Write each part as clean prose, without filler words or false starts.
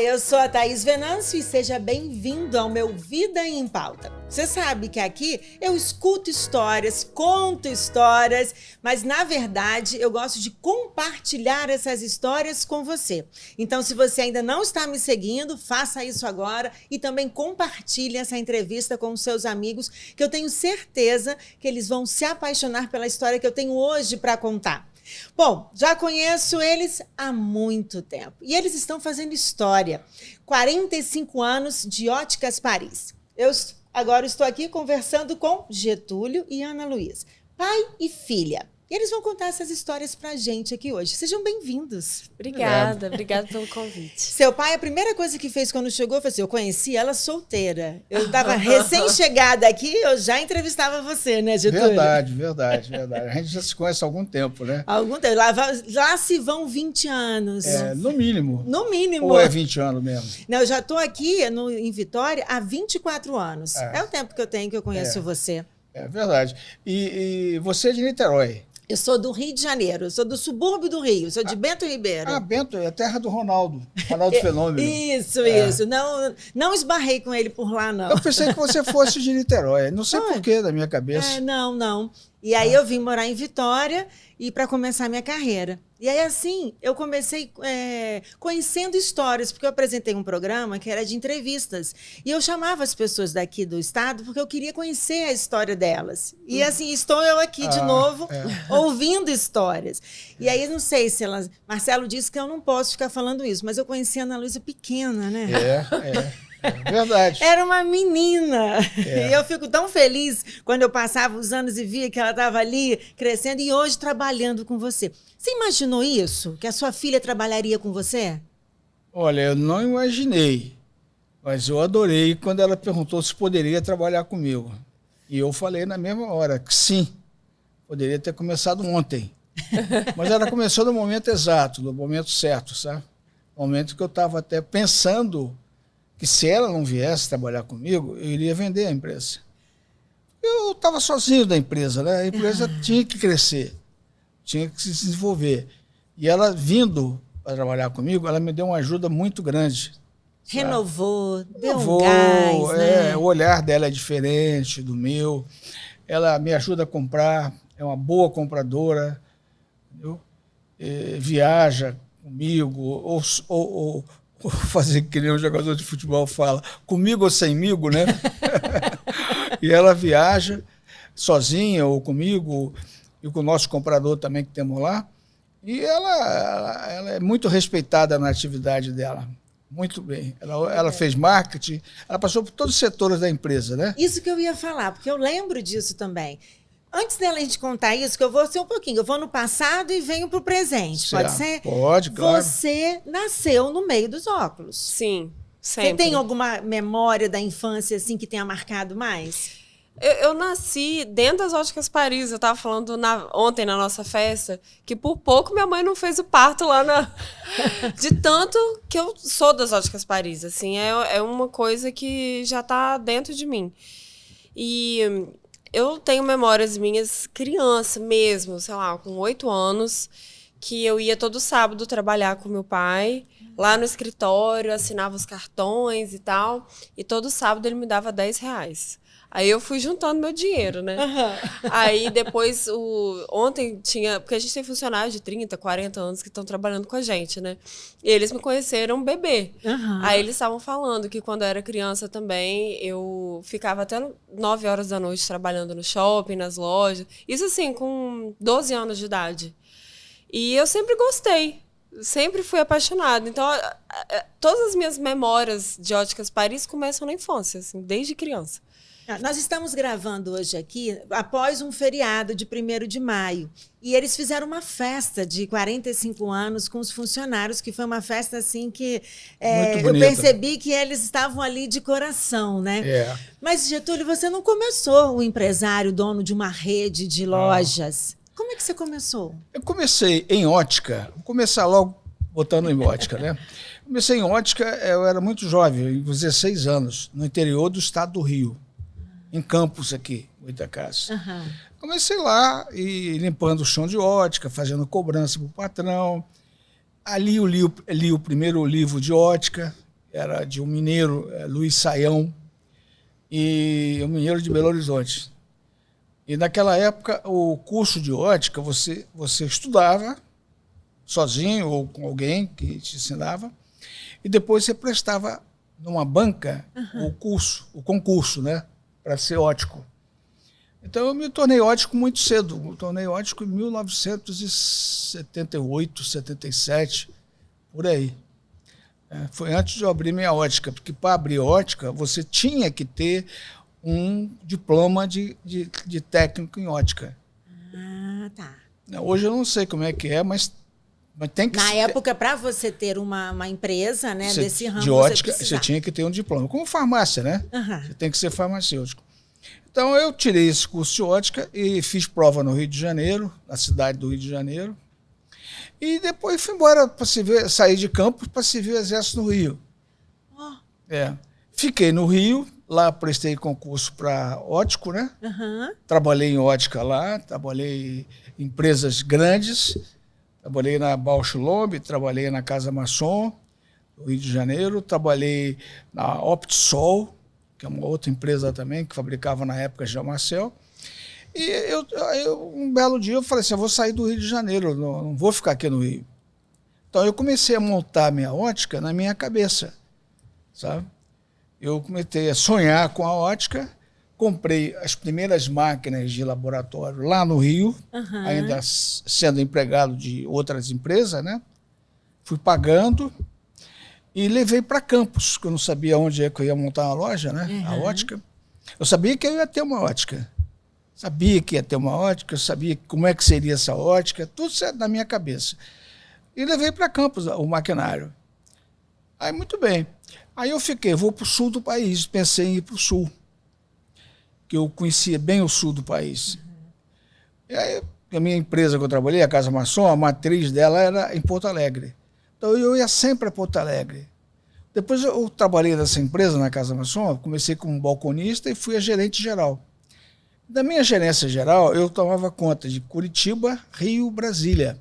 eu sou a Thaís Venâncio e seja bem-vindo ao meu Vida em Pauta. Você sabe que aqui eu escuto histórias, conto histórias, mas na verdade eu gosto de compartilhar essas histórias com você. Então, se você ainda não está me seguindo, faça isso agora e também compartilhe essa entrevista com os seus amigos, que eu tenho certeza que eles vão se apaixonar pela história que eu tenho hoje para contar. Bom, já conheço eles há muito tempo e eles estão fazendo história. 45 anos de Óticas Paris. Eu agora estou aqui conversando com Getúlio e Ana Luísa, pai e filha. E eles vão contar essas histórias pra gente aqui hoje. Sejam bem-vindos. Obrigada pelo convite. Seu pai, a primeira coisa que fez quando chegou foi assim, eu conheci ela solteira. Eu estava recém-chegada aqui, eu já entrevistava você, né, Getúlio? Verdade. A gente já se conhece há algum tempo, né? Algum tempo. Lá se vão 20 anos. No mínimo. No mínimo. Ou é 20 anos mesmo? Não, eu já estou aqui em Vitória há 24 anos. É o tempo que eu tenho que eu conheço você. É verdade. E você é de Niterói? Eu sou do Rio de Janeiro, eu sou do subúrbio do Rio, sou de Bento Ribeiro. Ah, Bento, é a terra do Ronaldo Fenômeno. Isso. Não esbarrei com ele por lá, não. Eu pensei que você fosse de Niterói, não sei porquê da minha cabeça. Não. E aí eu vim morar em Vitória e para começar a minha carreira. E aí assim, eu comecei conhecendo histórias, porque eu apresentei um programa que era de entrevistas. E eu chamava as pessoas daqui do estado porque eu queria conhecer a história delas. E assim, estou eu aqui de novo, ouvindo histórias. E aí, não sei se elas... Marcelo disse que eu não posso ficar falando isso, mas eu conheci a Ana Luísa pequena, né? Verdade. Era uma menina. E eu fico tão feliz quando eu passava os anos e via que ela estava ali crescendo e hoje trabalhando com você. Você imaginou isso? Que a sua filha trabalharia com você? Olha, eu não imaginei, mas eu adorei quando ela perguntou se poderia trabalhar comigo. E eu falei na mesma hora que sim, poderia ter começado ontem. Mas ela começou no momento exato, no momento certo, sabe? No momento que eu estava até pensando que se ela não viesse trabalhar comigo, eu iria vender a empresa. Eu estava sozinho da empresa, né? A empresa tinha que crescer, tinha que se desenvolver. E ela vindo para trabalhar comigo, ela me deu uma ajuda muito grande. Renovou, deu um gás, né? O olhar dela é diferente do meu. Ela me ajuda a comprar, é uma boa compradora, entendeu? Viaja comigo, ou fazer que nem um jogador de futebol fala, comigo ou semigo, né? E ela viaja sozinha ou comigo, e com o nosso comprador também que temos lá. E ela é muito respeitada na atividade dela. Muito bem. Ela fez marketing, ela passou por todos os setores da empresa, né? Isso que eu ia falar, porque eu lembro disso também. Antes dela a gente contar isso, que eu vou ser um pouquinho, eu vou no passado e venho para o presente, pode ser? Pode, claro. Você nasceu no meio dos óculos. Sim, sempre. Você tem alguma memória da infância assim que tenha marcado mais? Eu nasci dentro das Óticas Paris. Eu estava falando ontem na nossa festa que por pouco minha mãe não fez o parto lá de tanto que eu sou das Óticas Paris. Assim, é uma coisa que já está dentro de mim. E eu tenho memórias minhas criança mesmo, sei lá, com 8 anos, que eu ia todo sábado trabalhar com meu pai, lá no escritório, assinava os cartões e tal, e todo sábado ele me dava R$10. Aí eu fui juntando meu dinheiro, né? Aí depois, ontem tinha... Porque a gente tem funcionários de 30, 40 anos que estão trabalhando com a gente, né? E eles me conheceram bebê. Aí eles estavam falando que quando eu era criança também, eu ficava até 9 horas da noite trabalhando no shopping, nas lojas. Isso assim, com 12 anos de idade. E eu sempre gostei. Sempre fui apaixonada. Então, todas as minhas memórias de Óticas Paris começam na infância, assim, desde criança. Nós estamos gravando hoje aqui após um feriado de 1º de maio. E eles fizeram uma festa de 45 anos com os funcionários, que foi uma festa assim que eu percebi que eles estavam ali de coração, né? Mas, Getúlio, você não começou o empresário, dono de uma rede de lojas. Como é que você começou? Eu comecei em ótica, vou começar logo botando em ótica, né? Comecei em ótica, eu era muito jovem, com 16 anos, no interior do estado do Rio. Em Campos aqui, Goitacazes. Comecei lá e limpando o chão de ótica, fazendo cobrança para o patrão. Ali eu li o primeiro livro de ótica, era de um mineiro, Luiz Saião, e um mineiro de Belo Horizonte. E naquela época, o curso de ótica, você estudava sozinho ou com alguém que te ensinava, e depois você prestava numa banca o concurso, né, para ser ótico. Então eu me tornei ótico muito cedo. Me tornei ótico em 1978, 77, por aí. Foi antes de eu abrir minha ótica, porque para abrir ótica você tinha que ter um diploma de técnico em ótica. Ah, tá. Hoje eu não sei como é que é, mas tem que... Na época, para você ter uma empresa, né, desse ramo, de ótica, você você tinha que ter um diploma. Como farmácia, né? Uhum. Você tem que ser farmacêutico. Então, eu tirei esse curso de ótica e fiz prova no Rio de Janeiro, na cidade do Rio de Janeiro. E depois fui embora para sair de Campos para servir o Exército no Rio. Oh. Fiquei no Rio, lá prestei concurso para ótico, né? Uhum. Trabalhei em ótica lá, trabalhei em empresas grandes, trabalhei na Bausch Lomb, trabalhei na Casa Masson, no Rio de Janeiro, trabalhei na Optisol, que é uma outra empresa também, que fabricava na época Geomacel. E um belo dia eu falei assim, eu vou sair do Rio de Janeiro, não vou ficar aqui no Rio. Então eu comecei a montar minha ótica na minha cabeça, sabe? Eu comecei a sonhar com a ótica, comprei as primeiras máquinas de laboratório lá no Rio, ainda sendo empregado de outras empresas, né? Fui pagando e levei para Campos, que eu não sabia onde é que eu ia montar uma loja, né? A ótica. Eu sabia que eu ia ter uma ótica. Sabia que ia ter uma ótica, eu sabia como é que seria essa ótica, tudo certo na minha cabeça. E levei para Campos o maquinário. Aí, muito bem. Aí eu vou para o sul do país, pensei em ir para o sul, que eu conhecia bem o sul do país. E aí, a minha empresa que eu trabalhei, a Casa Masson, a matriz dela era em Porto Alegre. Então eu ia sempre a Porto Alegre. Depois eu trabalhei nessa empresa, na Casa Masson, comecei como balconista e fui a gerente geral. Da minha gerência geral, eu tomava conta de Curitiba, Rio, Brasília,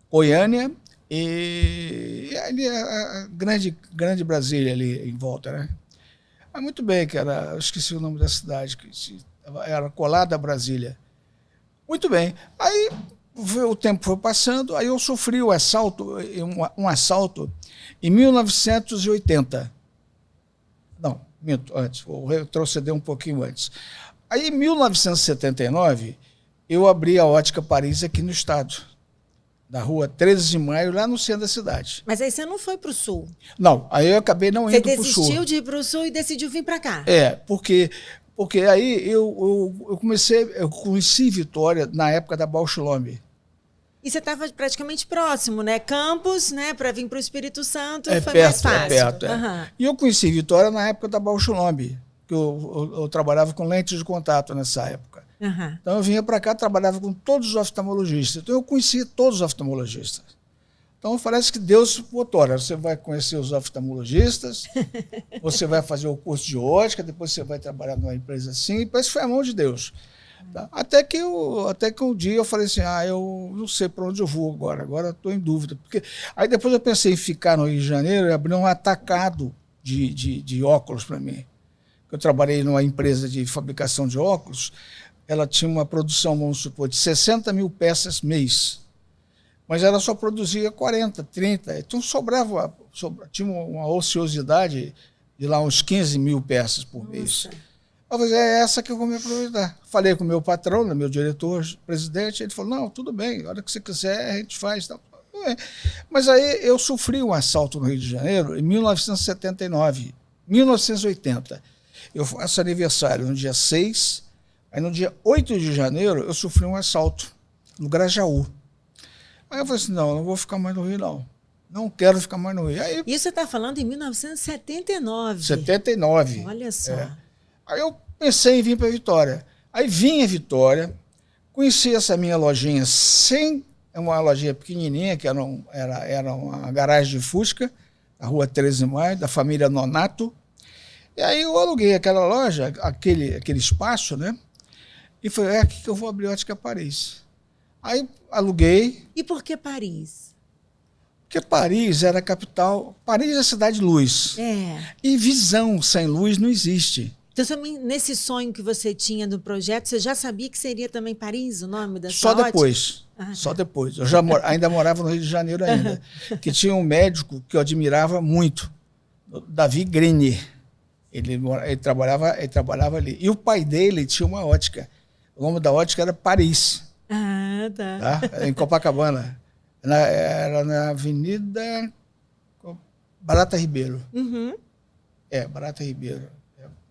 Goiânia e a grande Brasília ali em volta, né? Muito bem, eu esqueci o nome da cidade, que era colada a Brasília. Muito bem. Aí o tempo foi passando, aí eu sofri um assalto em 1980. Não, minto, antes, vou retroceder um pouquinho antes. Aí, em 1979, eu abri a Ótica Paris aqui no estado, na rua 13 de Maio, lá no centro da cidade. Mas aí você não foi para o sul? Não, aí eu acabei não indo para o sul. Você desistiu de ir para o sul e decidiu vir para cá? Porque aí eu conheci Vitória na época da Bausch Lomb. E você estava praticamente próximo, né? Campos, né? Para vir para o Espírito Santo foi perto, mais fácil. perto. E eu conheci Vitória na época da Bausch Lomb, que eu trabalhava com lentes de contato nessa época. Então eu vinha para cá, trabalhava com todos os oftalmologistas. Então eu conhecia todos os oftalmologistas. Então parece que Deus botou, olha, você vai conhecer os oftalmologistas, você vai fazer o curso de ótica, depois você vai trabalhar numa empresa assim, e parece que foi a mão de Deus. Tá? Até que um dia eu falei assim, eu não sei para onde eu vou agora estou em dúvida. Aí depois eu pensei em ficar no Rio de Janeiro e abrir um atacado de óculos para mim. Eu trabalhei numa empresa de fabricação de óculos, ela tinha uma produção, vamos supor, de 60 mil peças mês, mas ela só produzia 40, 30, então tinha uma ociosidade de lá uns 15 mil peças por mês. Eu falei, é essa que eu vou me aproveitar. Falei com o meu patrão, meu diretor, presidente, ele falou, não, tudo bem, a hora que você quiser a gente faz. Tá. Mas aí eu sofri um assalto no Rio de Janeiro em 1979, 1980. Eu faço aniversário no dia 6, aí no dia 8 de janeiro eu sofri um assalto no Grajaú. Aí eu falei assim, não vou ficar mais no Rio, não. Não quero ficar mais no Rio. Aí, isso você está falando em 1979? 79. Olha só. Aí eu pensei em vir para Vitória. Aí vim a Vitória, conheci essa minha lojinha uma lojinha pequenininha, que era uma garagem de Fusca, na rua 13 de Maio, da família Nonato. E aí eu aluguei aquela loja, aquele espaço, né? E falei, aqui que eu vou abrir Ótica Paris. Aí aluguei. E por que Paris? Porque Paris era a capital. Paris é a cidade de luz. É. E visão sem luz não existe. Então, também, nesse sonho que você tinha do projeto, você já sabia que seria também Paris o nome da Só sua depois. Ah, Só tá. depois. Eu já ainda morava no Rio de Janeiro ainda. Que tinha um médico que eu admirava muito, o Davi Grenier. Ele trabalhava ali. E o pai dele tinha uma ótica. O nome da ótica era Paris, Ah, tá. tá? Em Copacabana. Era na Avenida Barata Ribeiro. Uhum. Barata Ribeiro.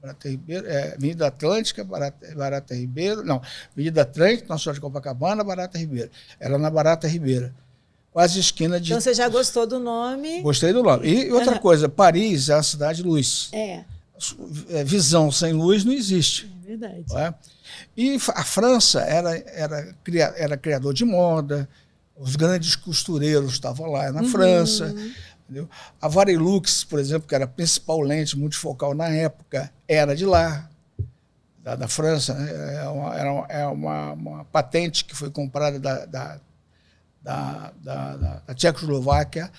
Barata Ribeiro, Avenida Atlântica, Barata Ribeiro. Não, Avenida Atlântica, Nossa Senhora de Copacabana, Barata Ribeiro. Era na Barata Ribeiro. Quase esquina de. Então você já gostou do nome? Gostei do nome. E outra coisa, Paris é a cidade de luz. Visão sem luz não existe. É verdade. Não é? E a França era criador de moda, os grandes costureiros estavam lá na França. Entendeu? A Varilux, por exemplo, que era a principal lente multifocal na época, era de lá, da França. Né? É uma patente que foi comprada da Tchecoslováquia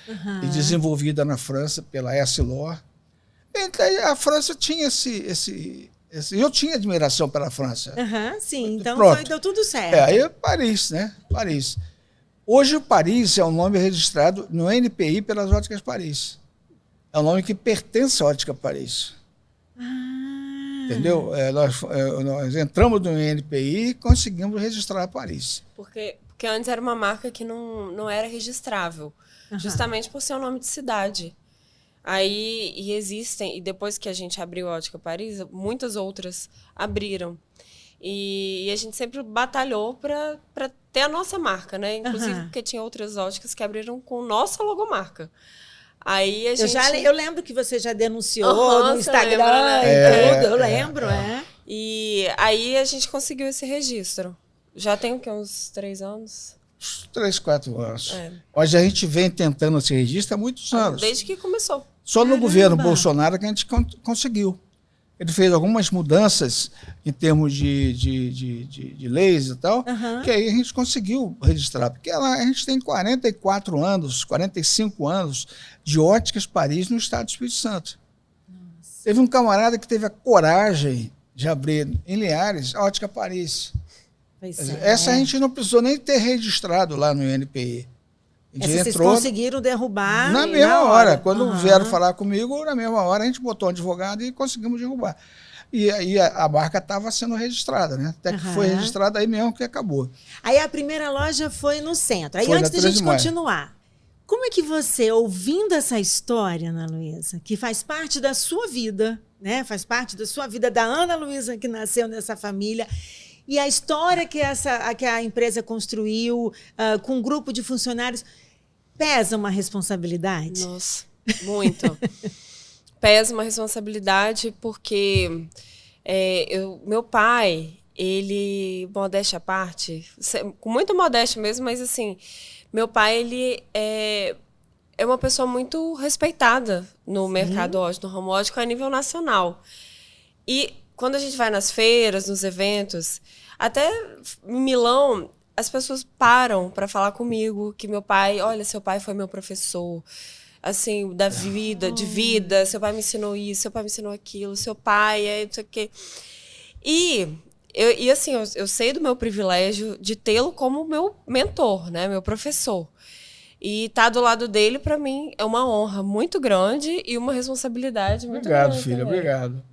e desenvolvida na França pela Essilor. Então, a França tinha eu tinha admiração pela França. Sim, então deu tudo certo. Aí Paris, né? Paris. Hoje, Paris é um nome registrado no NPI pelas Óticas Paris. É um nome que pertence à Ótica Paris. Entendeu? Nós entramos no NPI e conseguimos registrar Paris. Porque antes era uma marca que não era registrável, justamente por ser um nome de cidade. Aí, e depois que a gente abriu a Ótica Paris, muitas outras abriram. E a gente sempre batalhou para ter a nossa marca, né? Inclusive porque tinha outras óticas que abriram com nossa logomarca. Aí a gente... Eu lembro que você já denunciou no Instagram e tudo, eu lembro, E aí a gente conseguiu esse registro. Já tem o quê? Uns 3 anos? 3, 4 anos. Mas a gente vem tentando esse registro há muitos anos. Desde que começou. Só no governo Bolsonaro que a gente conseguiu. Ele fez algumas mudanças em termos de leis e tal, que aí a gente conseguiu registrar. Porque a gente tem 44 anos, 45 anos de Óticas Paris no estado do Espírito Santo. Nossa. Teve um camarada que teve a coragem de abrir em Linhares a Ótica Paris. Essa a gente não precisou nem ter registrado lá no INPI. Vocês conseguiram derrubar na mesma hora. Quando vieram falar comigo, na mesma hora a gente botou um advogado e conseguimos derrubar. E aí a marca estava sendo registrada, né? Até que foi registrada aí mesmo que acabou. Aí a primeira loja foi no centro. Aí foi antes da gente continuar, como é que você, ouvindo essa história, Ana Luísa, que faz parte da sua vida, né? Faz parte da sua vida, da Ana Luísa que nasceu nessa família, e a história que a empresa construiu com um grupo de funcionários, pesa uma responsabilidade? Nossa, muito. Pesa uma responsabilidade porque meu pai, ele, modéstia à parte, com muita modéstia mesmo, mas assim, meu pai, ele é uma pessoa muito respeitada no mercado ótico, no ramo ótico, a nível nacional. E quando a gente vai nas feiras, nos eventos, até em Milão, as pessoas param para falar comigo que meu pai, olha, seu pai foi meu professor, assim, da vida, de vida, seu pai me ensinou isso, seu pai me ensinou aquilo, seu pai não sei o quê. E assim, eu sei do meu privilégio de tê-lo como meu mentor, né, meu professor. E estar do lado dele, para mim, é uma honra muito grande e uma responsabilidade muito grande. Obrigado, filha, obrigado.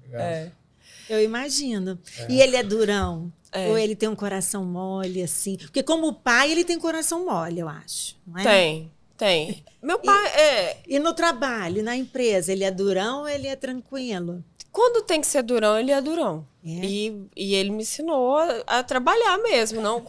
Eu imagino. E ele é durão? Ou ele tem um coração mole, assim? Porque como pai, ele tem coração mole, eu acho. Não é? Tem. Meu pai E no trabalho, na empresa, ele é durão ou ele é tranquilo? Quando tem que ser durão, ele é durão. E ele me ensinou a trabalhar mesmo. Não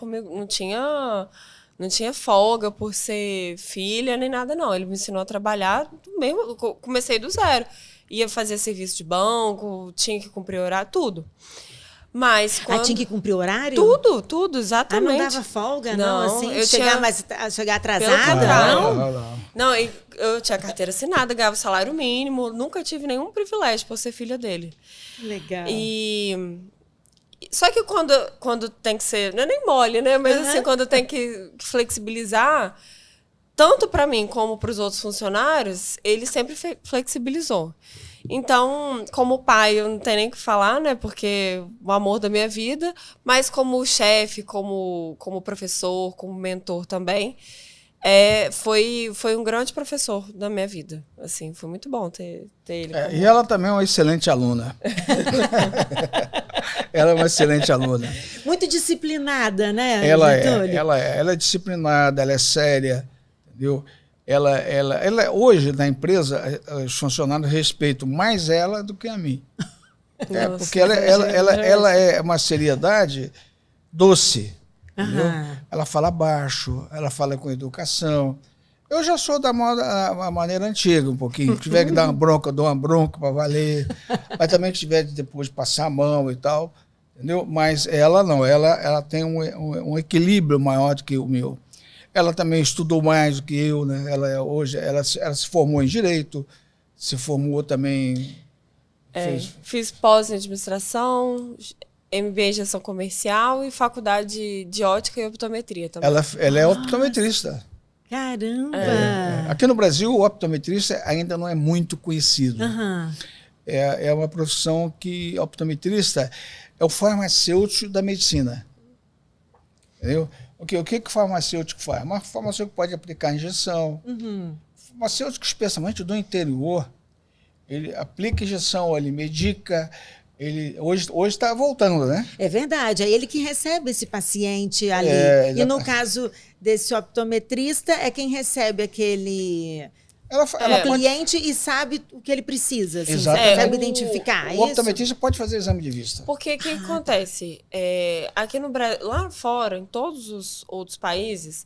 tinha folga por ser filha nem nada, não. Ele me ensinou a trabalhar mesmo. Comecei do zero. Ia fazer serviço de banco, tinha que cumprir horário, tudo. Mas tinha que cumprir horário? Tudo, exatamente. Não dava folga, não? Assim, eu chegar atrasada? Não, eu tinha carteira assinada, ganhava salário mínimo, nunca tive nenhum privilégio por ser filha dele. Legal. Só que quando tem que ser, não é nem mole, né? Mas assim, quando tem que flexibilizar, tanto para mim como para os outros funcionários, ele sempre flexibilizou. Então, como pai, eu não tenho nem o que falar, né? Porque o amor da minha vida, mas como chefe, como professor, como mentor também, foi um grande professor da minha vida. Assim, foi muito bom ter ele. E ela também é uma excelente aluna. Ela é uma excelente aluna. Muito disciplinada, né, ela Getúlio? é disciplinada, ela é séria, entendeu? Ela hoje, na empresa, os funcionários respeitam mais ela do que a mim. Nossa, porque ela é uma seriedade doce. Entendeu? Ela fala baixo, ela fala com educação. Eu já sou da maneira antiga um pouquinho. Se tiver que dar uma bronca, eu dou uma bronca para valer. Mas também se tiver depois de passar a mão e tal. Entendeu? Mas ela não, ela tem um equilíbrio maior do que o meu. Ela também estudou mais do que eu, né? Ela se formou em Direito, se formou também... Fiz pós em Administração, MBA em Gestão Comercial e Faculdade de Ótica e Optometria também. Ela é optometrista. Caramba! Aqui no Brasil, o optometrista ainda não é muito conhecido. É uma profissão que optometrista é o farmacêutico da medicina. Entendeu? O que o farmacêutico faz? O farmacêutico pode aplicar injeção. O farmacêutico, especialmente do interior, ele aplica injeção, ele medica. Hoje está voltando, né? É verdade, é ele que recebe esse paciente ali. E no caso desse optometrista, é quem recebe aquele cliente e sabe o que ele precisa. Assim, sabe identificar. O optometrista pode fazer exame de vista. Porque o que acontece? Aqui no Brasil, lá fora, em todos os outros países,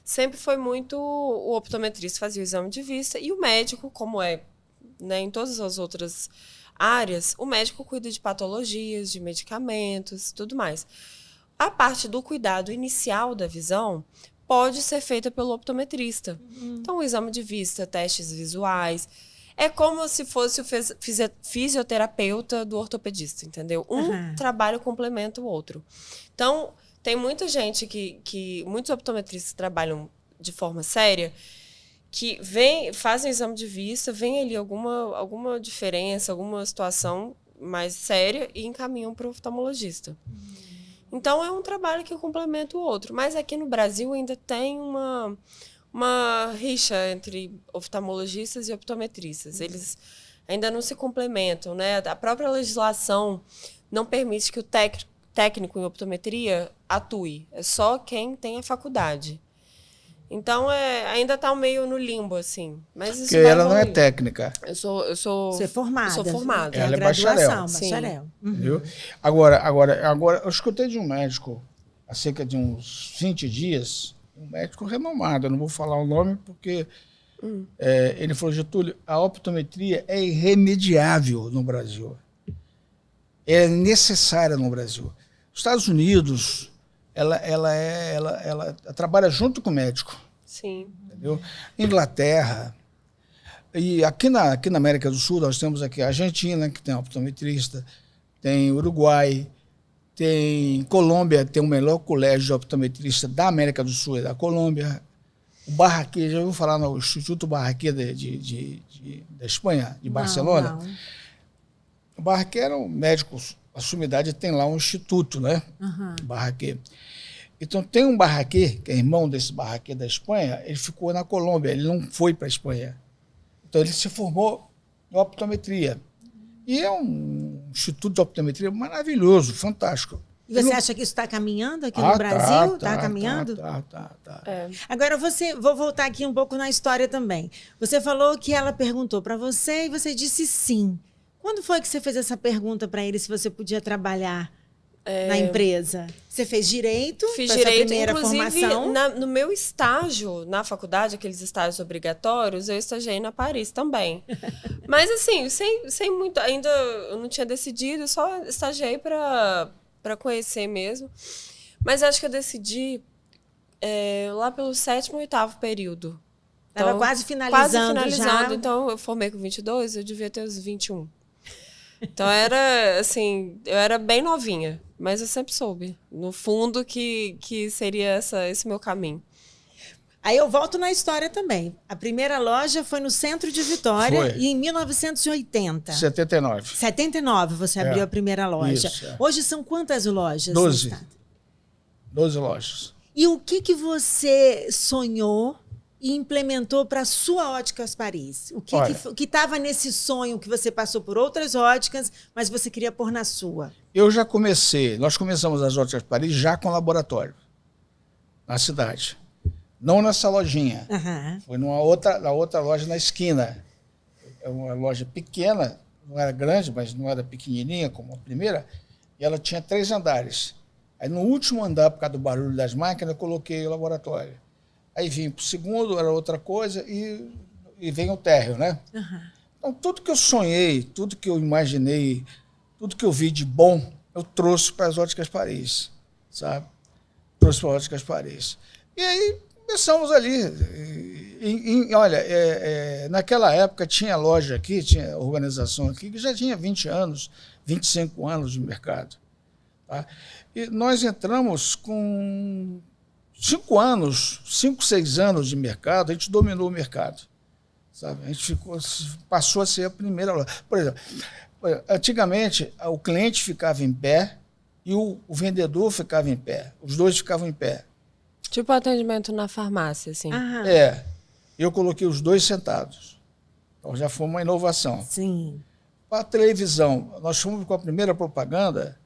sempre foi muito o optometrista fazia o exame de vista e o médico, como né, em todas as outras áreas, o médico cuida de patologias, de medicamentos, tudo mais. A parte do cuidado inicial da visão pode ser feita pelo optometrista. Então, o exame de vista, testes visuais, é como se fosse o fisioterapeuta do ortopedista, entendeu? Um trabalho complementa o outro. Então, tem muita gente muitos optometristas trabalham de forma séria, que fazem o exame de vista, vem ali alguma diferença, alguma situação mais séria e encaminham para o oftalmologista. Então, é um trabalho que complementa o outro. Mas aqui no Brasil ainda tem uma rixa entre oftalmologistas e optometristas. Eles ainda não se complementam, né? A própria legislação não permite que o técnico em optometria atue. É só quem tem a faculdade. Então, ainda está meio no limbo, assim. Mas isso porque ela não é técnica. Eu sou Você é formada. Eu sou formada. Ela é bacharel. Bacharel. Entendeu? Agora, eu escutei de um médico, há cerca de uns 20 dias, um médico renomado, eu não vou falar o nome porque ele falou, Getúlio, a optometria é irremediável no Brasil. É necessária no Brasil. Os Estados Unidos... Ela trabalha junto com o médico. Sim. Entendeu? Inglaterra. E aqui na América do Sul, nós temos aqui a Argentina, que tem optometrista, tem Uruguai, tem Colômbia, tem o melhor colégio de optometrista da América do Sul, é da Colômbia. O Barraquer, já ouviu falar no Instituto Barraquer da Espanha, de Barcelona? Não. O Barraquer era um médico... A sua unidade tem lá um instituto, né? Barraquer. Então, tem um Barraquer, que é irmão desse Barraquer da Espanha, ele ficou na Colômbia, ele não foi para a Espanha. Então, ele se formou em optometria. E é um instituto de optometria maravilhoso, fantástico. E você acha que isso está caminhando aqui no Brasil? Está caminhando? Tá. Agora, vou voltar aqui um pouco na história também. Você falou que ela perguntou para você e você disse sim. Quando foi que você fez essa pergunta para ele se você podia trabalhar na empresa? Você fez direito? Fiz essa direito, primeira inclusive formação? no meu estágio na faculdade, aqueles estágios obrigatórios, eu estagiei na Paris também. Mas assim, sem muito, ainda eu não tinha decidido, só estagiei para conhecer mesmo. Mas acho que eu decidi lá pelo 7º ou 8º período. Estava Então, quase finalizando já. Então eu formei com 22, eu devia ter uns 21. Então era assim, eu era bem novinha, mas eu sempre soube, no fundo, que seria esse meu caminho. Aí eu volto na história também. A primeira loja foi no centro de Vitória Foi. e em 1980. 79. 79 você abriu a primeira loja. Isso, é. Hoje são quantas lojas? 12. no estado? 12 lojas. E o que você sonhou e implementou para a sua Óticas Paris? O que estava nesse sonho que você passou por outras óticas, mas você queria pôr na sua? Nós começamos as Óticas Paris já com laboratório, na cidade. Não nessa lojinha. Aham. Foi na outra loja na esquina. É uma loja pequena, não era grande, mas não era pequenininha como a primeira, e ela tinha 3 andares. Aí no último andar, por causa do barulho das máquinas, eu coloquei o laboratório. Aí vim para o segundo, era outra coisa, e vem o térreo, né? Uhum. Então, tudo que eu sonhei, tudo que eu imaginei, tudo que eu vi de bom, eu trouxe para as Óticas Paris, sabe? Trouxe para as Óticas Paris. E aí começamos ali. Olha, naquela época tinha loja aqui, tinha organização aqui, que já tinha 20 anos, 25 anos de mercado. Tá? E nós entramos com 5, 6 anos de mercado, a gente dominou o mercado. Sabe? A gente passou a ser a primeira loja. Por exemplo, antigamente o cliente ficava em pé e o vendedor ficava em pé. Os dois ficavam em pé. Tipo atendimento na farmácia, assim. Aham. Eu coloquei os dois sentados. Então já foi uma inovação. Sim. Para a televisão, nós fomos com a primeira propaganda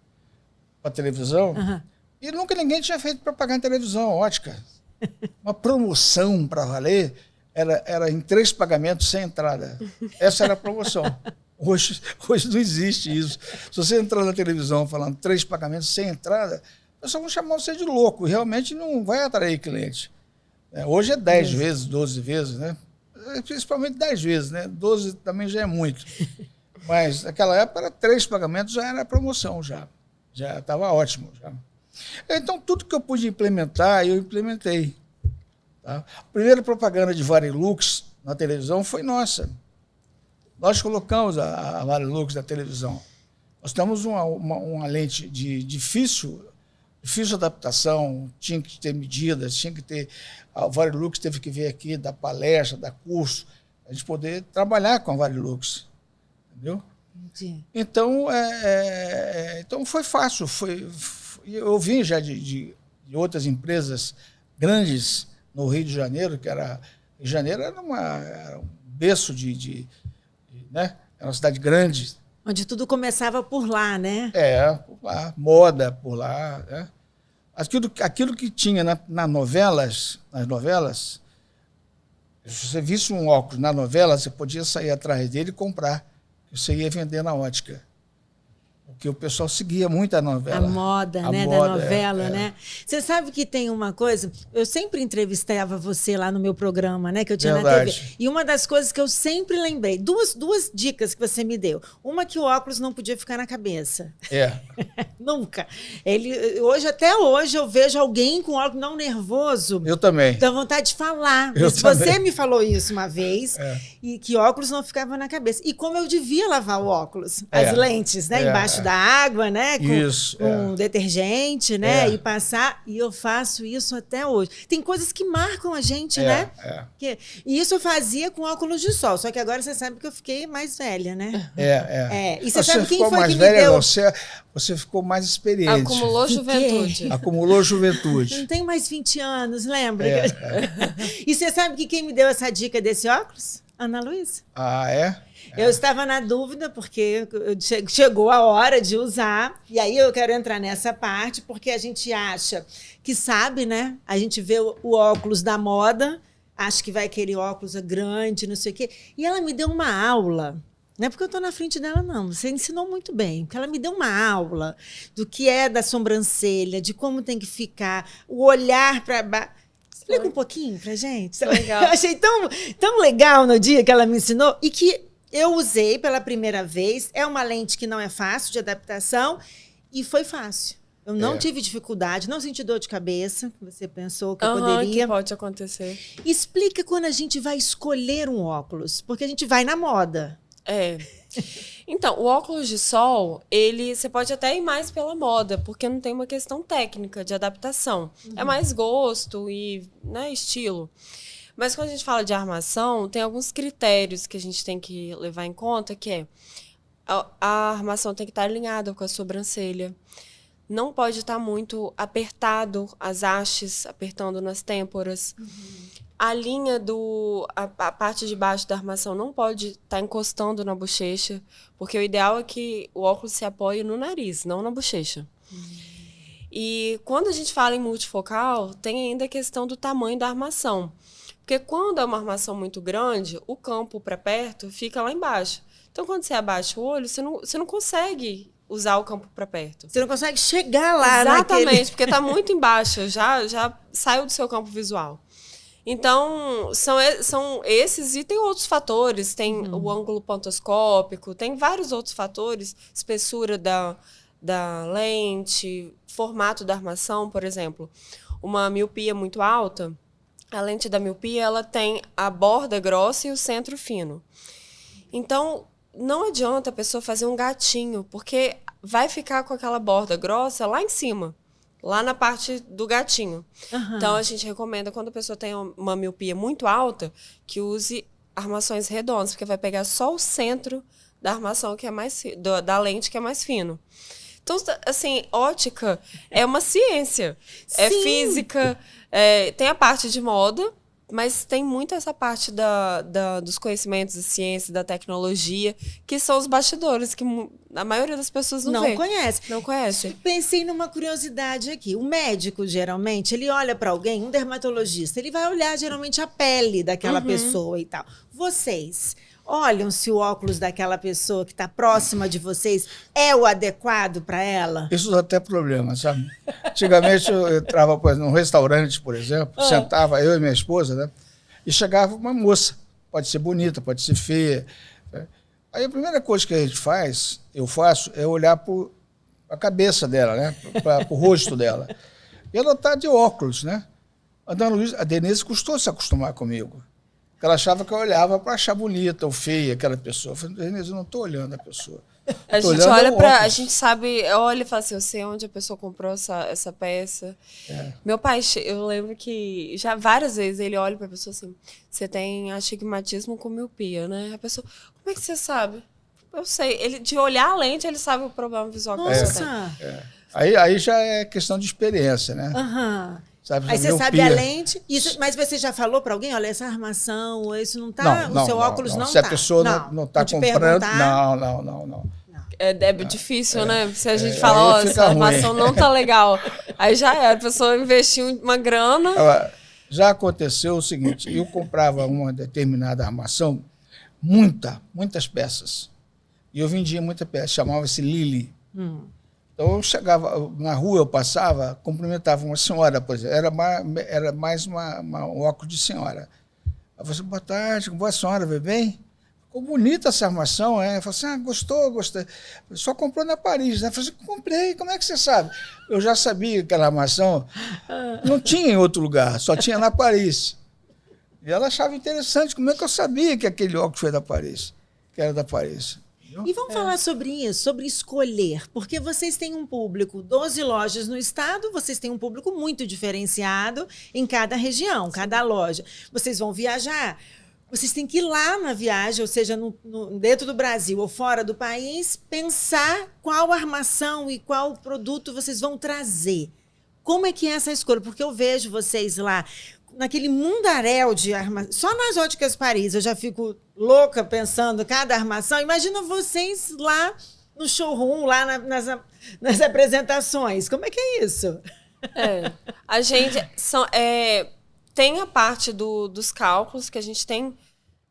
para a televisão. Aham. E nunca ninguém tinha feito propaganda em televisão, ótica. Uma promoção para valer era em 3 pagamentos sem entrada. Essa era a promoção. Hoje não existe isso. Se você entrar na televisão falando 3 pagamentos sem entrada, o pessoal vai chamar você de louco. Realmente não vai atrair cliente. Hoje é 10 vezes, 12 vezes, né? Principalmente 10 vezes, né? 12 também já é muito. Mas naquela época era 3 pagamentos, já era promoção, já estava ótimo. Já. Então, tudo que eu pude implementar, eu implementei. Tá? A primeira propaganda de Varilux na televisão foi nossa. Nós colocamos a Varilux na televisão. Nós temos uma lente de difícil adaptação, tinha que ter medidas, tinha que ter... A Varilux teve que vir aqui, dar palestra, dar curso, a gente poder trabalhar com a Varilux. Entendeu? Entendi. Então, então foi fácil. Eu vim já de outras empresas grandes no Rio de Janeiro, que era... Rio de Janeiro era um berço né? Era uma cidade grande. Onde tudo começava por lá, né? Por lá. Moda por lá. Né? Aquilo que tinha nas novelas, se você visse um óculos na novela, você podia sair atrás dele e comprar. Você ia vender na ótica. Porque o pessoal seguia muito a novela. A moda, né? Da novela, né? Você sabe que tem uma coisa... Eu sempre entrevistava você lá no meu programa, né? Que eu tinha na TV. E uma das coisas que eu sempre lembrei... Duas dicas que você me deu. Uma, que o óculos não podia ficar na cabeça. Nunca. Até hoje, eu vejo alguém com óculos não nervoso. Eu também. Dá vontade de falar. Você me falou isso uma vez. E que óculos não ficava na cabeça. E como eu devia lavar o óculos. As lentes, né? Embaixo da água, né? Com detergente, né? E passar. E eu faço isso até hoje. Tem coisas que marcam a gente, né? E isso eu fazia com óculos de sol. Só que agora você sabe que eu fiquei mais velha, né? E você sabe quem foi que me deu... Você ficou mais experiente. Acumulou juventude. Acumulou juventude. Eu não tenho mais 20 anos, lembra? E você sabe que quem me deu essa dica desse óculos? Ana Luísa. Eu estava na dúvida, porque chegou a hora de usar, e aí eu quero entrar nessa parte, porque a gente acha que sabe, né? A gente vê o óculos da moda, acha que vai querer óculos grande, não sei o quê. E ela me deu uma aula, não é porque eu estou na frente dela, não. Você ensinou muito bem, porque ela me deu uma aula do que é da sobrancelha, de como tem que ficar, o olhar para baixo. Explica um pouquinho pra gente. Legal. Eu achei tão legal no dia que ela me ensinou e que eu usei pela primeira vez. É uma lente que não é fácil de adaptação e foi fácil. Eu não tive dificuldade, não senti dor de cabeça, que você pensou que eu poderia. Que pode acontecer. Explica quando a gente vai escolher um óculos, porque a gente vai na moda. Então, o óculos de sol, você pode até ir mais pela moda, porque não tem uma questão técnica de adaptação. É mais gosto e, né, estilo. Mas quando a gente fala de armação, tem alguns critérios que a gente tem que levar em conta, que é a armação tem que estar alinhada com a sobrancelha. Não pode estar muito apertado as hastes, apertando nas têmporas. A linha a parte de baixo da armação não pode estar encostando na bochecha, porque o ideal é que o óculos se apoie no nariz, não na bochecha. E quando a gente fala em multifocal, tem ainda a questão do tamanho da armação. Porque quando é uma armação muito grande, o campo para perto fica lá embaixo. Então, quando você abaixa o olho, você não consegue usar o campo para perto. Você não consegue chegar lá Exatamente, porque está muito embaixo, já saiu do seu campo visual. Então, são esses e tem outros fatores. Tem o ângulo pantoscópico, tem vários outros fatores. Espessura da lente, formato da armação, por exemplo. Uma miopia muito alta, a lente da miopia ela tem a borda grossa e o centro fino. Então, não adianta a pessoa fazer um gatinho, porque vai ficar com aquela borda grossa lá em cima, lá na parte do gatinho. Então, a gente recomenda, quando a pessoa tem uma miopia muito alta, que use armações redondas, porque vai pegar só o centro da armação, que é da lente, que é mais fino. Então, assim, ótica é uma ciência. É física, tem a parte de moda, mas tem muito essa parte dos conhecimentos da ciência, da tecnologia, que são os bastidores, que a maioria das pessoas não vê. Não conhece. Pensei numa curiosidade aqui. O médico, geralmente, ele olha para alguém, um dermatologista, ele vai olhar, geralmente, a pele daquela pessoa e tal. Vocês olham se o óculos daquela pessoa que está próxima de vocês é o adequado para ela? Isso dá até problema, sabe? Antigamente eu entrava num restaurante, por exemplo, sentava eu e minha esposa, né? E chegava uma moça, pode ser bonita, pode ser feia. Né? Aí a primeira coisa que a gente eu faço, é olhar para a cabeça dela, né? Para o rosto dela. E ela está de óculos, né? A Denise custou se acostumar comigo. Porque ela achava que eu olhava para achar bonita ou feia aquela pessoa. Eu falei, Denise, eu não estou olhando a pessoa. A gente olha para, a gente sabe, olha e fala assim, eu sei onde a pessoa comprou essa peça. Meu pai, eu lembro que já várias vezes ele olha para a pessoa assim, você tem astigmatismo com miopia, né? A pessoa, como é que você sabe? Eu sei, de olhar a lente, ele sabe o problema visual que você tem. Aí já é questão de experiência, né? Sabe, aí você sabe a lente, mas você já falou para alguém, olha, essa armação, isso não está, o seu óculos não está. Se a pessoa não está comprando, não. É difícil, né? Se a gente fala, ó, essa armação não tá legal. Aí já era, a pessoa investiu uma grana. Já aconteceu o seguinte, eu comprava uma determinada armação, muitas peças. E eu vendia muita peça, chamava-se Lili. Então, eu chegava na rua, eu passava, cumprimentava uma senhora, por exemplo. Era mais um óculos de senhora. Eu falei assim, boa tarde, boa senhora, veio bem? Ficou bonita essa armação, é? Eu falei assim, gostei. Só comprou na Paris, né? Eu falei assim, comprei, como é que você sabe? Eu já sabia que aquela armação não tinha em outro lugar, só tinha na Paris. E ela achava interessante, como é que eu sabia que aquele óculos foi da Paris, que era da Paris? E vamos falar sobre isso, sobre escolher, porque vocês têm um público, 12 lojas no estado, vocês têm um público muito diferenciado em cada região, cada loja. Vocês vão viajar, vocês têm que ir lá na viagem, ou seja, dentro do Brasil ou fora do país, pensar qual armação e qual produto vocês vão trazer. Como é que é essa escolha? Porque eu vejo vocês lá naquele mundaréu de armação. Só nas Óticas Paris eu já fico louca pensando cada armação. Imagina vocês lá no showroom, lá nas apresentações. Como é que é isso? A gente tem a parte dos cálculos que a gente tem.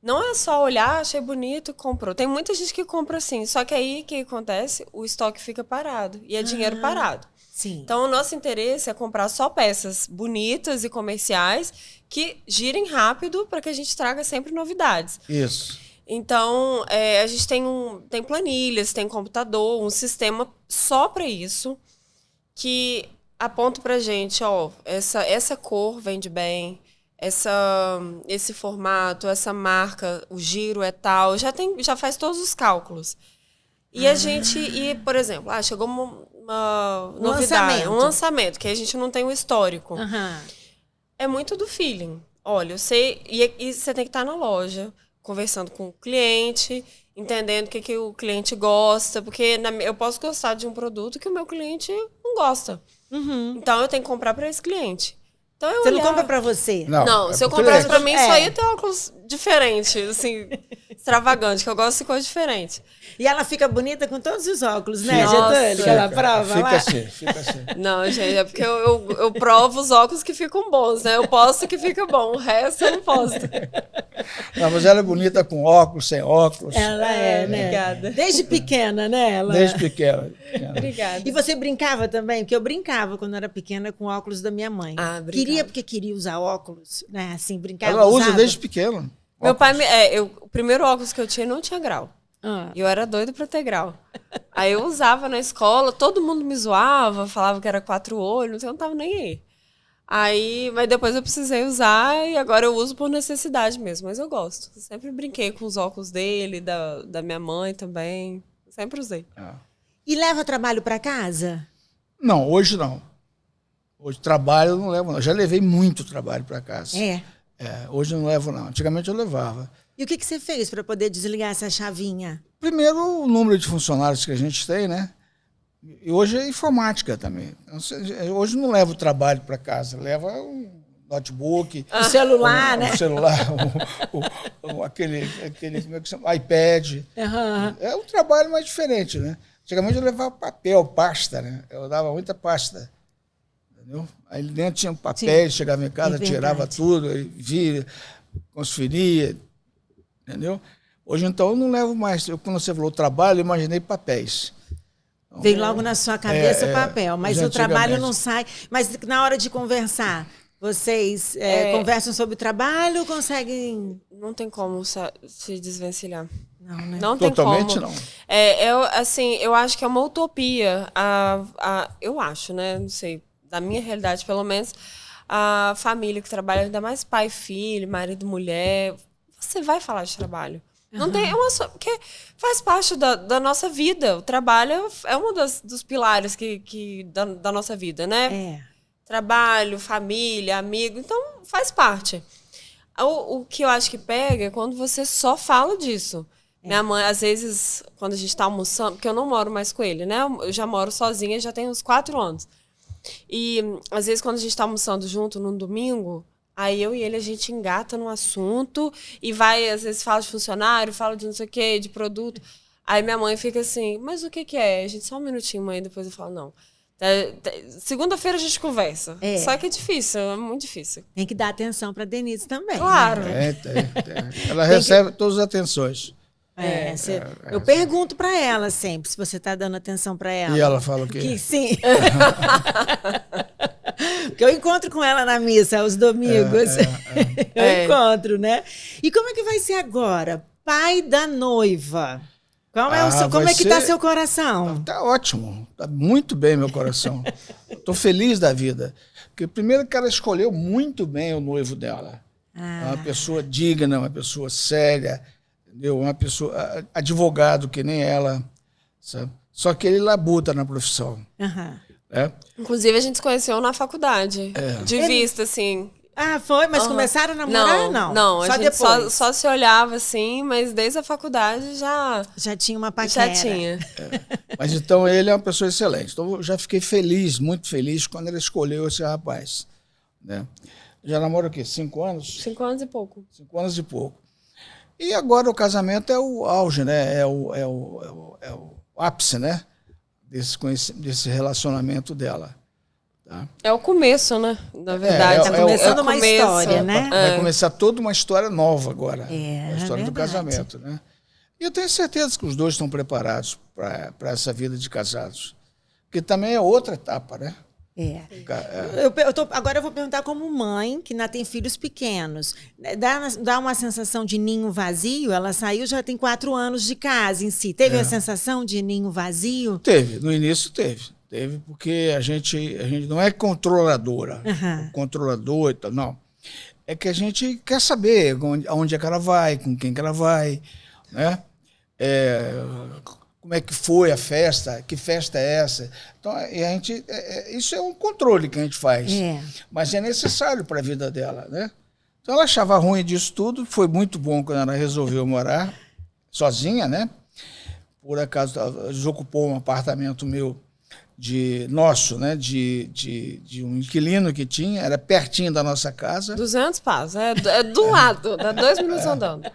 Não é só olhar, achei bonito, comprou. Tem muita gente que compra assim. Só que aí o que acontece? O estoque fica parado. E é dinheiro parado. Sim. Então, o nosso interesse é comprar só peças bonitas e comerciais que girem rápido para que a gente traga sempre novidades. Isso. Então, a gente tem planilhas, tem computador, um sistema só para isso, que aponta para a gente, ó, essa cor vende bem, esse formato, essa marca, o giro é tal, já faz todos os cálculos. E por exemplo, chegou uma novidade, um lançamento, que a gente não tem o histórico. É muito do feeling. Olha, eu sei, e você tem que estar na loja, conversando com o cliente, entendendo o que o cliente gosta, porque eu posso gostar de um produto que o meu cliente não gosta. Então, eu tenho que comprar para esse cliente. Então, você não compra para você? Não, se eu comprasse para mim, só ia ter óculos diferentes, assim, extravagante, que eu gosto de coisa diferente. E ela fica bonita com todos os óculos, né, Getúlio? Que ela prova fica lá. Fica assim. Não, gente, é porque eu provo os óculos que ficam bons, né? Eu posto que fica bom, o resto eu não posto. Não, mas ela é bonita com óculos, sem óculos. Ela é, né? Obrigada. Desde pequena, né? Ela... Desde pequena. Obrigada. E você brincava também? Porque eu brincava quando era pequena com óculos da minha mãe. Queria usar óculos, né? Assim, brincava. Ela usa desde pequena. Meu pai, o primeiro óculos que eu tinha não tinha grau. E eu era doida pra ter grau. Aí eu usava na escola, todo mundo me zoava, falava que era 4 olhos, eu não tava nem aí. Mas depois eu precisei usar e agora eu uso por necessidade mesmo, mas eu gosto. Eu sempre brinquei com os óculos dele, da minha mãe também. Sempre usei. E leva trabalho pra casa? Não, hoje não. Hoje trabalho eu não levo, não. Eu já levei muito trabalho para casa. Hoje eu não levo, não. Antigamente eu levava. E o que você fez para poder desligar essa chavinha? Primeiro, o número de funcionários que a gente tem, né? E hoje é informática também. Hoje não levo trabalho para casa, leva um notebook. O celular, né? O celular, aquele como é que chama? iPad. É um trabalho mais diferente, né? Antigamente eu levava papel, pasta, né? Eu dava muita pasta. Entendeu? Aí dentro tinha um papel, chegava em casa, tirava tudo, aí via, conferia. Entendeu? Hoje, então, eu não levo mais. Quando você falou trabalho, eu imaginei papéis. Então, veio logo na sua cabeça papel, mas o trabalho não sai. Mas na hora de conversar, vocês conversam sobre o trabalho ou conseguem... Não tem como se desvencilhar. Não, né? Não tem totalmente como. Não. Eu acho que é uma utopia. Eu acho, né? Não sei. Da minha realidade, pelo menos, a família que trabalha, ainda mais pai, filho, marido, mulher... Você vai falar de trabalho. Não tem, porque faz parte da nossa vida. O trabalho é um dos pilares da nossa vida, né? Trabalho, família, amigo. Então, faz parte. O que eu acho que pega é quando você só fala disso. Minha mãe, às vezes, quando a gente está almoçando... Porque eu não moro mais com ele, né? Eu já moro sozinha, já tem uns 4 anos. E, às vezes, quando a gente está almoçando junto num domingo... Aí eu e ele, a gente engata no assunto e vai, às vezes, fala de funcionário, fala de não sei o quê, de produto. Aí minha mãe fica assim, mas o que é? A gente, só um minutinho, mãe, depois eu falo, não. Segunda-feira a gente conversa. Só que é difícil, é muito difícil. Tem que dar atenção para Denise também. Claro. Né? Ela recebe todas as atenções. Eu pergunto para ela sempre se você está dando atenção para ela. E ela fala o quê? Que sim. Porque eu encontro com ela na missa aos domingos. Eu encontro, né? E como é que vai ser agora? Pai da noiva. Como é que está seu coração? Está ótimo. Está muito bem meu coração. Estou feliz da vida. Porque primeiro que ela escolheu muito bem o noivo dela. É uma pessoa digna, uma pessoa séria, entendeu? Uma pessoa advogado que nem ela, sabe? Só que ele labuta na profissão. Inclusive, a gente se conheceu na faculdade. De vista, assim. Foi? Mas começaram a namorar? Não, só a gente depois. só se olhava assim, mas desde a faculdade já tinha uma paquera. Já tinha. Mas então ele é uma pessoa excelente. Então eu já fiquei feliz, muito feliz, quando ela escolheu esse rapaz. Né? Já namora o quê? 5 anos? 5 anos e pouco. 5 anos e pouco. E agora o casamento é o auge, né? É o ápice, né? Desse relacionamento dela. Tá? É o começo, né? Na verdade. Está começando uma história, né? Vai começar toda uma história nova agora. A história do casamento, né? E eu tenho certeza que os dois estão preparados para essa vida de casados. Porque também é outra etapa, né? Agora eu vou perguntar como mãe, que ainda tem filhos pequenos. Dá uma sensação de ninho vazio? Ela saiu, já tem 4 anos de casa em si. Teve a sensação de ninho vazio? Teve, no início teve. Teve, porque a gente não é controladora, controlador e tal, não. é que a gente quer saber aonde é que ela vai, com quem que ela vai, né? Como é que foi a festa, que festa é essa. Então, e a gente, isso é um controle que a gente faz, mas é necessário para a vida dela, né? Então ela achava ruim disso tudo, foi muito bom quando ela resolveu morar sozinha, né? Por acaso, ela desocupou um apartamento meu, nosso, né? De um inquilino que tinha, era pertinho da nossa casa. 200 passos, é do lado, dá 2 minutos andando.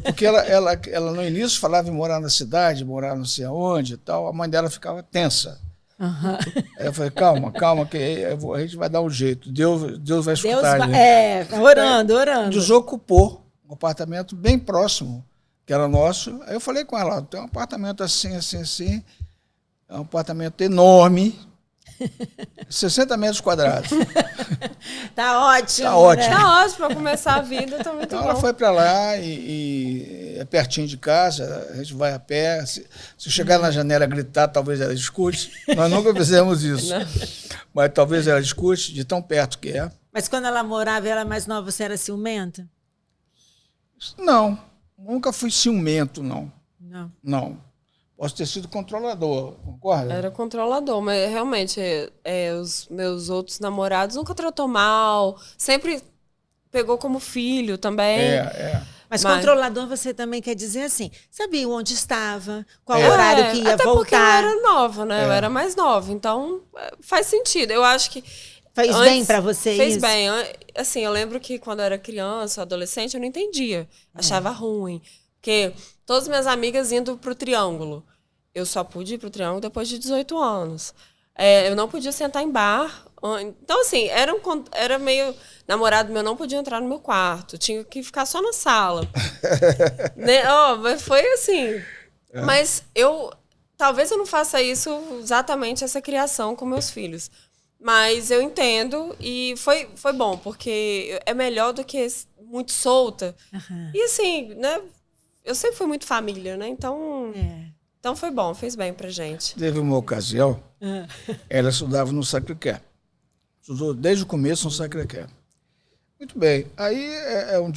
Porque ela no início falava em morar na cidade, morar não sei aonde e tal, a mãe dela ficava tensa. Uhum. Aí eu falei, calma, que a gente vai dar um jeito, Deus vai escutar. Orando. Desocupou um apartamento bem próximo, que era nosso. Aí eu falei com ela, tem um apartamento assim, é um apartamento enorme, 60 metros quadrados. Tá ótimo. Tá ótimo. Né? Tá ótimo, para começar a vida, tá muito então bom. Ela foi para lá e é pertinho de casa, a gente vai a pé. Se chegar na janela gritar, talvez ela escute. Nós nunca fizemos isso. Não. Mas talvez ela escute, de tão perto que é. Mas quando ela morava, ela mais nova, você era ciumenta? Não, nunca fui ciumento, não. Não. Posso ter sido controlador, concorda? Era controlador, mas realmente os meus outros namorados nunca tratou mal, sempre pegou como filho também. Mas controlador você também quer dizer assim, sabia onde estava, qual horário que ia até voltar. Porque eu era nova, né? Eu era mais nova, então faz sentido. Eu acho que fez bem pra você fez isso? Bem. Assim, eu lembro que quando eu era criança, adolescente, eu não entendia. Achava ruim. Porque todas as minhas amigas indo pro Triângulo. Eu só pude ir pro Triângulo depois de 18 anos. Eu não podia sentar em bar. Então, assim, era meio... Namorado meu não podia entrar no meu quarto. Tinha que ficar só na sala. Né? Mas foi assim. Mas talvez eu não faça isso exatamente, essa criação com meus filhos. Mas eu entendo e foi bom, porque é melhor do que muito solta. Uhum. E assim, né? Eu sempre fui muito família, né? Então foi bom, fez bem pra gente. Teve uma ocasião, ela estudava no Sacré-Cœur. Estudou desde o começo no Sacré-Cœur. Muito bem. Aí, um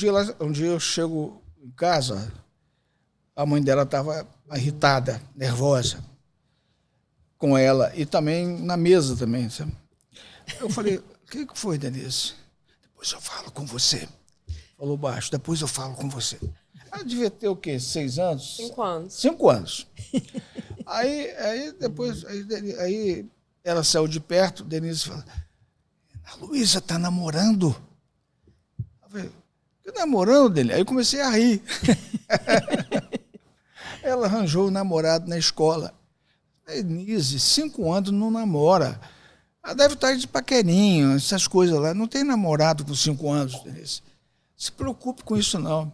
dia eu chego em casa, a mãe dela estava irritada, nervosa com ela e também na mesa também, sabe? Eu falei, o que foi, Denise? Depois eu falo com você. Falou baixo, depois eu falo com você. Ela devia ter o quê? 6 anos? 5 anos. 5 anos. Aí ela saiu de perto, Denise falou, a Luísa tá namorando? Eu falei, que namorando dele? Aí eu comecei a rir. Ela arranjou o namorado na escola. Denise, 5 anos não namora. Ela deve estar de paquerinho, essas coisas lá. Não tem namorado com 5 anos, Denise. Se preocupe com isso, não.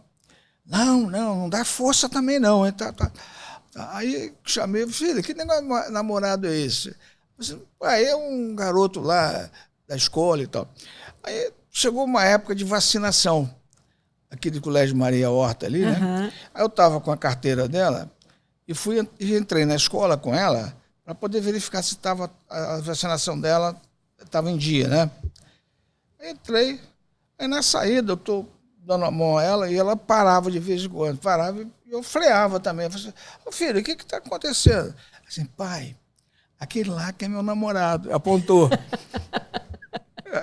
Não dá força também, não. Aí chamei, filha, que negócio de namorado é esse? Aí é um garoto lá da escola e tal. Aí chegou uma época de vacinação, aqui do Colégio Maria Horta ali, né? Aí eu estava com a carteira dela e entrei na escola com ela para poder verificar se a vacinação dela estava em dia, né? Entrei, aí na saída eu estou dando a mão a ela e ela parava de vez em quando, parava e eu freava também. Eu falei assim, filho, o que está acontecendo? Assim, pai, aquele lá que é meu namorado, apontou.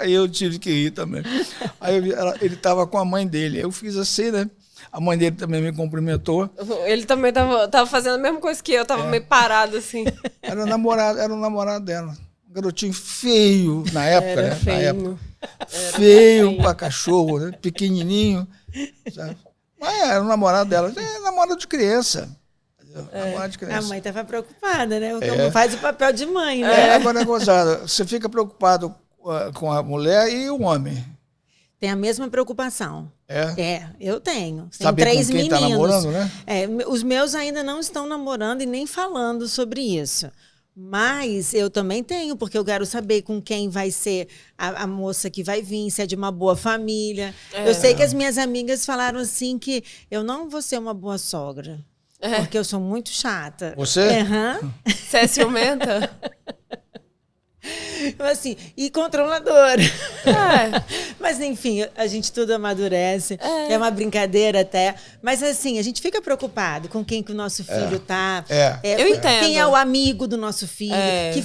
Aí eu tive que ir também. Aí ele estava com a mãe dele, eu fiz assim, né? A mãe dele também me cumprimentou. Ele também tava fazendo a mesma coisa que eu, tava meio parado assim. Era o namorado dela. Um garotinho feio na época, era né? Feio. Na época. Feio pra cachorro, né? Pequenininho, sabe? Mas era o namorado dela. Namorado de criança. Namorado de criança. A mãe estava preocupada, né? Não faz o papel de mãe, né? Agora é gozado. Você fica preocupado com a mulher e o homem. Tem a mesma preocupação. Eu tenho. Tem Saber 3 com quem meninos. Tá namorando, né? Os meus ainda não estão namorando e nem falando sobre isso. Mas eu também tenho, porque eu quero saber com quem vai ser a moça que vai vir, se é de uma boa família. Eu sei que as minhas amigas falaram assim que eu não vou ser uma boa sogra, porque eu sou muito chata. Você? Você é ciumenta? Assim, e controladora. É. Mas enfim, a gente tudo amadurece. É uma brincadeira até. Mas assim, a gente fica preocupado com quem que o nosso filho tá. Eu entendo. Quem é o amigo do nosso filho.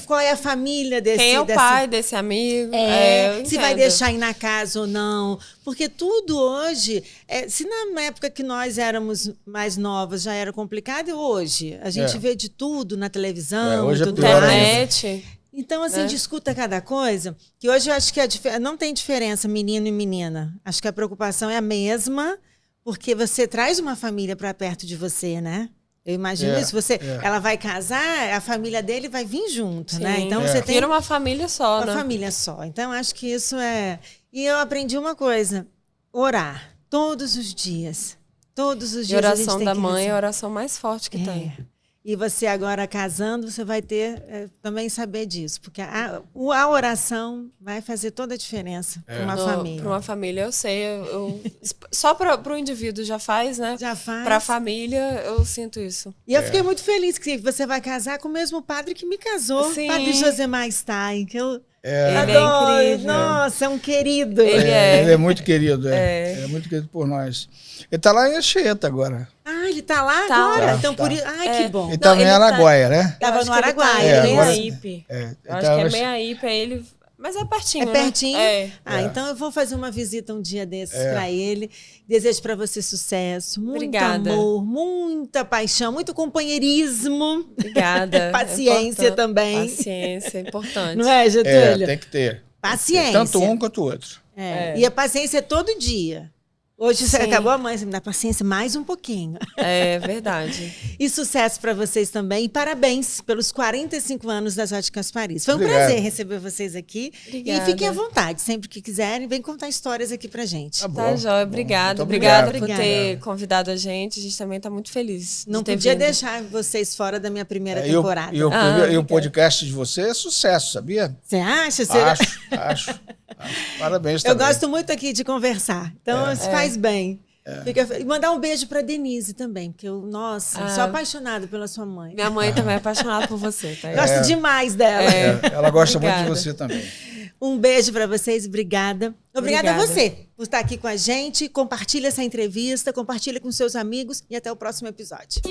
Qual é a família desse... Quem é o pai desse amigo. Eu se vai entendo. deixar ir na casa ou não. Porque tudo hoje... se na época que nós éramos mais novas já era complicado, hoje a gente vê de tudo na televisão. Hoje é tudo pior mais. Internet. Então, assim, discuta cada coisa, que hoje eu acho que não tem diferença menino e menina. Acho que a preocupação é a mesma, porque você traz uma família para perto de você, né? Eu imagino isso. Ela vai casar, a família dele vai vir junto, Sim. né? Então, você tem Vira uma família só, uma né? família só. Então, acho que isso é... E eu aprendi uma coisa, orar todos os dias. Todos os E dias a a gente oração tem da que mãe é rezar. a oração mais forte que tem. E você agora casando, você vai ter também saber disso. Porque a oração vai fazer toda a diferença para uma família. Para uma família, eu sei. Só para o indivíduo já faz, né? Já faz. Para a família, eu sinto isso. E eu fiquei muito feliz que você vai casar com o mesmo padre que me casou. Sim. Padre Josemar Stein, que eu Ele adoro. é incrível. Nossa, é um querido. Ele é. Ele é muito querido, Ele é muito querido por nós. Ele tá lá em Anchieta agora. Ah, ele tá lá Tá. agora? Tá, Então, tá. por isso... Ai, que bom. Ele tá em ele Araguaia, né? Tava Eu acho no que ele Araguaia. Tá em agora- Meiaípe. Eu acho tava- que é Meiaípe, é ele... Mas é pertinho, É né? pertinho? É. Então eu vou fazer uma visita um dia desses para ele. Desejo para você sucesso, muito Obrigada. amor, muita paixão, muito companheirismo. Obrigada. Paciência É importante. também. Paciência, é importante. Não é, Getúlio? Tem que ter. Paciência. Tanto um quanto o outro. E a paciência é todo dia. Hoje você Sim. acabou a mãe, você me dá paciência mais um pouquinho. É verdade. E sucesso para vocês também. E parabéns pelos 45 anos das Óticas Paris. Foi um Obrigado. prazer receber vocês aqui. Obrigada. E fiquem à vontade, sempre que quiserem, vem contar histórias aqui pra gente. Tá bom. Tá, Jóia. Bom, Obrigada. muito Obrigada obrigado. por ter convidado a gente. A gente também tá muito feliz. Não de ter podia vindo. deixar vocês fora da minha primeira E o temporada. e o obrigada. podcast de você é sucesso, sabia? Você acha? Acho. Parabéns Eu também. gosto muito aqui de conversar. Então, isso faz bem. E mandar um beijo pra Denise também, porque eu, nossa, sou apaixonada pela sua mãe. Minha mãe também é apaixonada por você, tá? Gosto demais dela. Ela gosta muito de Obrigada. você também. Um beijo pra vocês, obrigada. Obrigada a Obrigada. você por estar aqui com a gente. Compartilha essa entrevista, compartilha com seus amigos e até o próximo episódio.